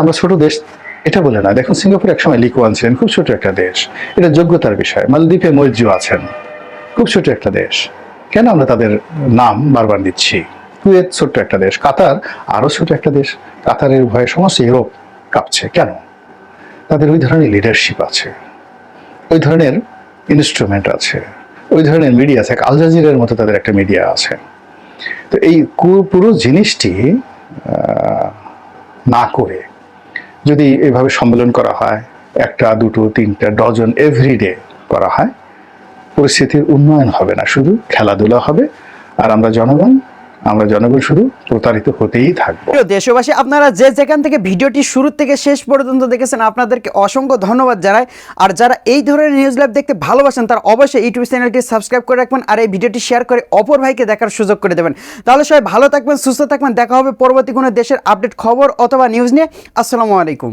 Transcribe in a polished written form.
আমরা ছোট দেশ এটা বলে না। দেখুন সিঙ্গাপুর একসময় লি কুয়ান ছিলেন, খুব ছোট একটা দেশ, এটা যোগ্যতার বিষয়। মালদ্বীপে মৈত্রী আছেন, খুব ছোট একটা দেশ, কেন আমরা তাদের নাম বারবার দিচ্ছি? কুয়েত ছোট্ট একটা দেশ, কাতার আরো ছোট একটা দেশ, কাতারের ভয়ে সমস্ত ইউরোপ কাঁপছে কেন? তাদের ওই ধরনের লিডারশিপ আছে, ওই ধরনের ইনস্ট্রুমেন্ট আছে, ওই ধরনের মিডিয়া আছে, আল জাজিরার মতো তাদের একটা মিডিয়া আছে। তো এই পুরো জিনিসটি না করে যদি এভাবে সম্মেলন করা হয়, একটা দুটো তিনটা ডজন এভরিডে করা হয়, পরিস্থিতির উন্নয়ন হবে না, শুধু খেলাধুলা হবে। আর আমরা জনগণ শুধু প্রতারিত হতেই থাকবো। প্রিয় দেশবাসী, আপনারা যে যেখান থেকে ভিডিওটি শুরু থেকে শেষ পর্যন্ত দেখেছেন আপনাদেরকে অসংখ্য ধন্যবাদ জানাই। আর যারা এই ধরনের নিউজ লাইভ দেখতে ভালোবাসেন তারা অবশ্যই ইউটিউব চ্যানেলটি সাবস্ক্রাইব করে রাখবেন আর এই ভিডিওটি শেয়ার করে অপর ভাইকে দেখার সুযোগ করে দেবেন। তাহলে সবাই ভালো থাকবেন, সুস্থ থাকবেন, দেখা হবে পরবর্তী কোনো দেশের আপডেট খবর অথবা নিউজ নিয়ে। আসসালামু আলাইকুম।